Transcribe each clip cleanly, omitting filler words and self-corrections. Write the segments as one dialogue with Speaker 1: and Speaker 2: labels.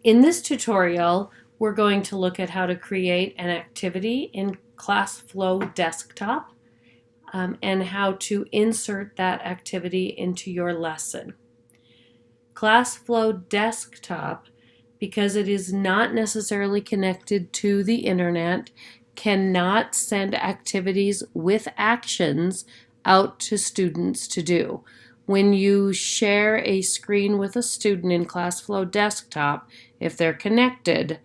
Speaker 1: In this tutorial, we're going to look at how to create an activity in ClassFlow Desktop and how to insert that activity into your lesson. ClassFlow Desktop, because it is not necessarily connected to the internet, cannot send activities with actions out to students to do. When you share a screen with a student in ClassFlow Desktop, if they're connected,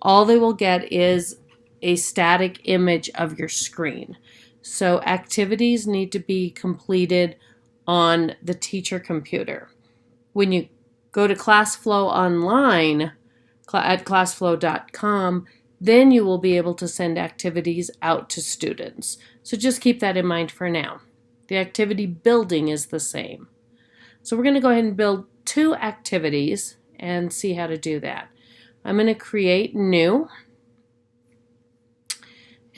Speaker 1: all they will get is a static image of your screen. So activities need to be completed on the teacher computer. When you go to ClassFlow online at classflow.com, then you will be able to send activities out to students. So just keep that in mind for now. The activity building is the same. So we're going to go ahead and build 2 activities and see how to do that. I'm going to create new.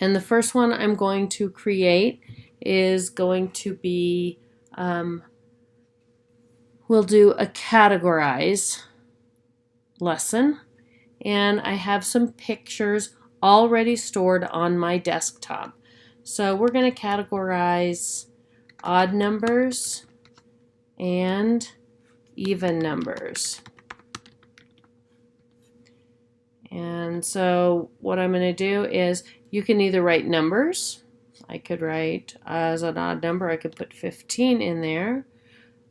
Speaker 1: And the first one I'm going to create is going to be, we'll do a categorize lesson. And I have some pictures already stored on my desktop. So we're going to categorize odd numbers and even numbers. And so what I'm going to do is you can either write numbers. I could write as an odd number, I could put 15 in there.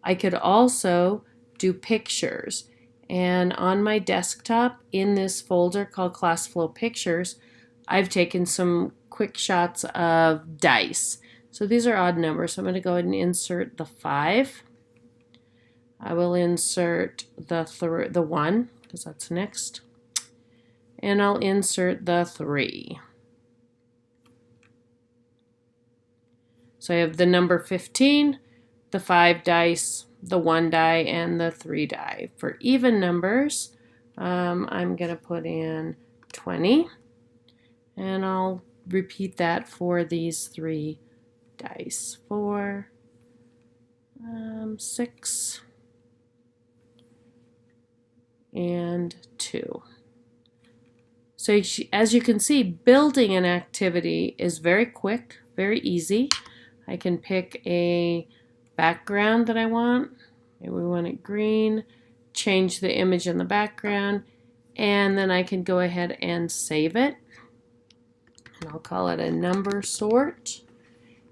Speaker 1: I could also do pictures. And on my desktop in this folder called ClassFlow Pictures, I've taken some quick shots of dice. So these are odd numbers. So I'm going to go ahead and insert the 5. I will insert the 1 because that's next. And I'll insert the 3. So I have the number 15, the 5 dice, the 1 die, and the 3 die. For even numbers, I'm going to put in 20. And I'll repeat that for these 3 dice. 4, 6, and 2. So as you can see, building an activity is very quick, very easy. I can pick a background that I want. Maybe we want it green, change the image in the background, and then I can go ahead and save it. And I'll call it a number sort.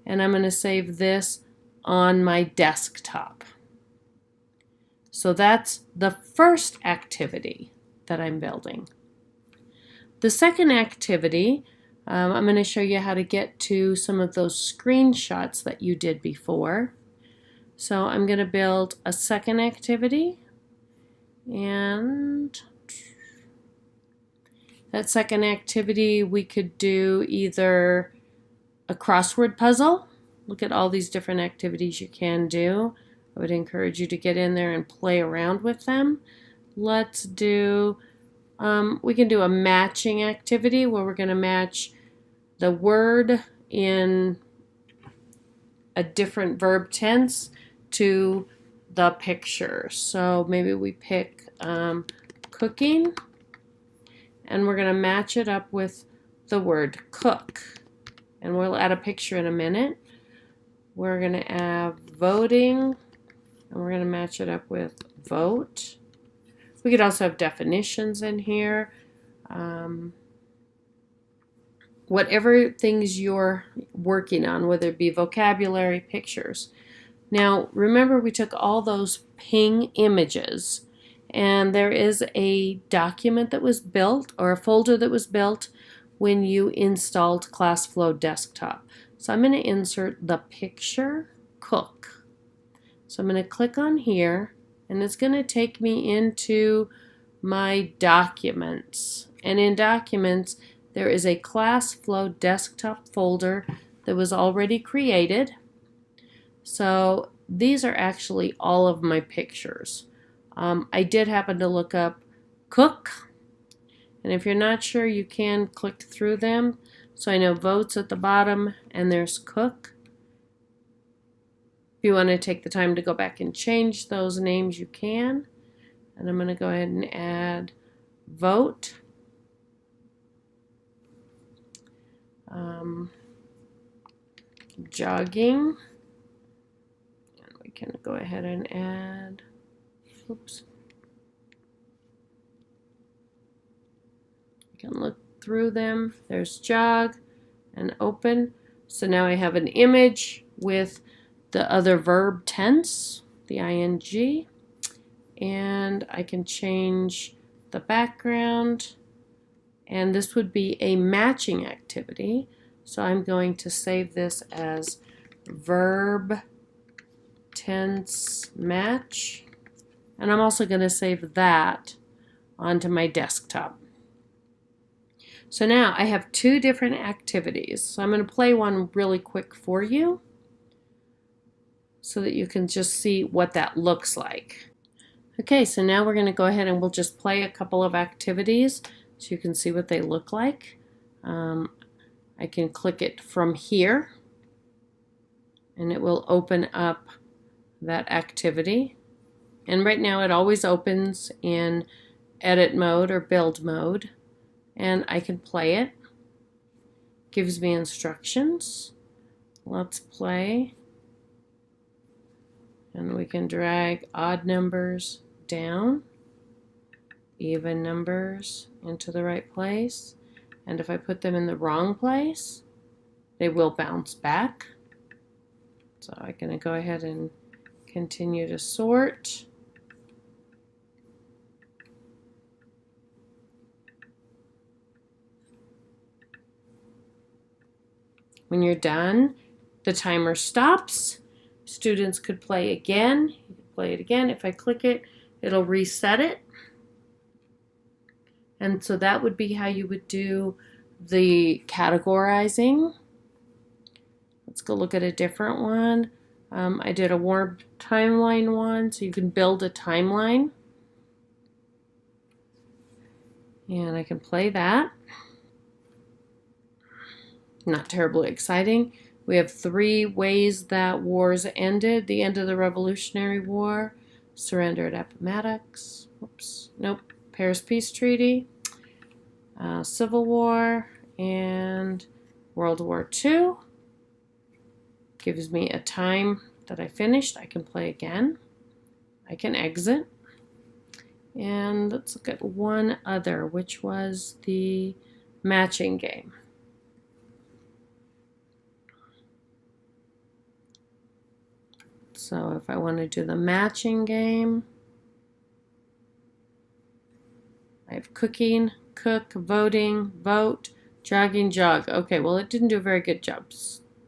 Speaker 1: And I'm going to save this on my desktop. So that's the first activity that I'm building. The second activity, I'm going to show you how to get to some of those screenshots that you did before. So I'm going to build a second activity, and that second activity we could do either a crossword puzzle. Look at all these different activities you can do. I would encourage you to get in there and play around with them. Let's do, we can do a matching activity where we're going to match the word in a different verb tense to the picture. So maybe we pick cooking, and we're going to match it up with the word cook. And we'll add a picture in a minute. We're going to add voting, and we're going to match it up with vote. We could also have definitions in here. Whatever things you're working on, whether it be vocabulary, pictures. Now, remember we took all those ping images, and there is a document that was built, or a folder that was built when you installed ClassFlow Desktop. So I'm going to insert the picture cook. So I'm going to click on here, and it's going to take me into my documents. And in documents, there is a ClassFlow Desktop folder that was already created. So these are actually all of my pictures. I did happen to look up cook, and if you're not sure, you can click through them. So I know votes at the bottom, and there's cook. If you want to take the time to go back and change those names, you can. And I'm going to go ahead and add vote, jogging, and we can go ahead and add, oops, you can look through them. There's jog and open. So now I have an image with the other verb tense, the ing, and I can change the background, and this would be a matching activity. So I'm going to save this as verb tense match, and I'm also going to save that onto my desktop. So now I have two different activities. So I'm going to play one really quick for you so that you can just see what that looks like. Okay, so now we're going to go ahead and we'll just play a couple of activities so you can see what they look like. I can click it from here and it will open up that activity. And right now it always opens in edit mode or build mode, and I can play it. Gives me instructions. Let's play. And we can drag odd numbers down, even numbers into the right place. And if I put them in the wrong place, they will bounce back. So I'm going to go ahead and continue to sort. When you're done, the timer stops. Students could play again. You could play it again. If I click it, it'll reset it. And so that would be how you would do the categorizing. Let's go look at a different one. I did a warm timeline one, so you can build a timeline. And I can play that. Not terribly exciting. We have 3 ways that wars ended. The end of the Revolutionary War, surrender at Appomattox, oops, nope, Paris Peace Treaty, Civil War, and World War II. Gives me a time that I finished. I can play again. I can exit. And let's look at one other, which was the matching game. So if I want to do the matching game, I have cooking, cook, voting, vote, jogging, jog. Okay, well it didn't do a very good job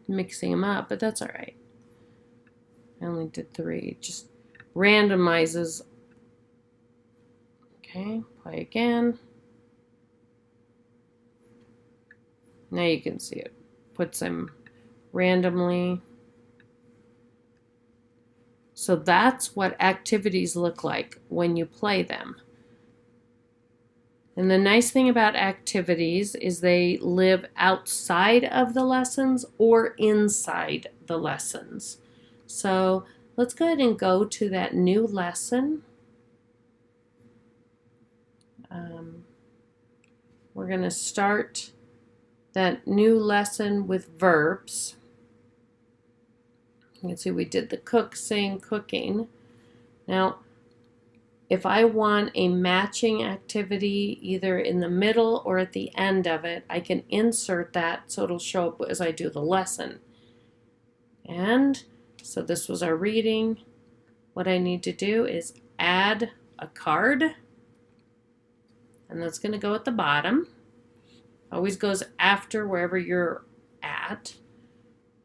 Speaker 1: mixing them up, but that's all right. I only did 3. It just randomizes. Okay, play again. Now you can see it puts them randomly. So that's what activities look like when you play them. And the nice thing about activities is they live outside of the lessons or inside the lessons. So let's go ahead and go to that new lesson. We're going to start that new lesson with verbs. You can see we did the cook, sing, cooking. Now, if I want a matching activity either in the middle or at the end of it, I can insert that so it'll show up as I do the lesson. And so this was our reading. What I need to do is add a card, and that's going to go at the bottom. Always goes after wherever you're at.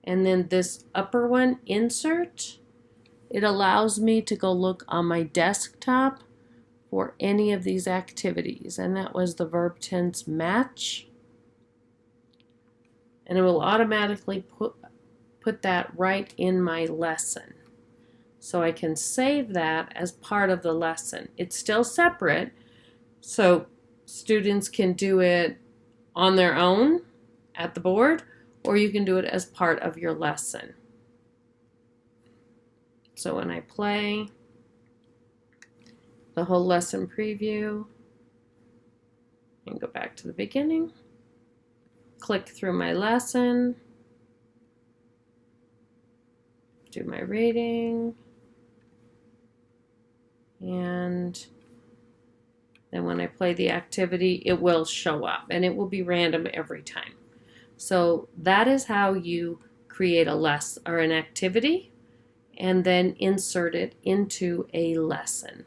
Speaker 1: And then this upper one, insert, it allows me to go look on my desktop for any of these activities. And that was the verb tense match. And it will automatically put that right in my lesson. So I can save that as part of the lesson. It's still separate, so students can do it on their own at the board, or you can do it as part of your lesson. So when I play the whole lesson preview, and go back to the beginning. Click through my lesson, do my rating, and then when I play the activity, it will show up, and it will be random every time. So that is how you create a lesson or an activity and then insert it into a lesson.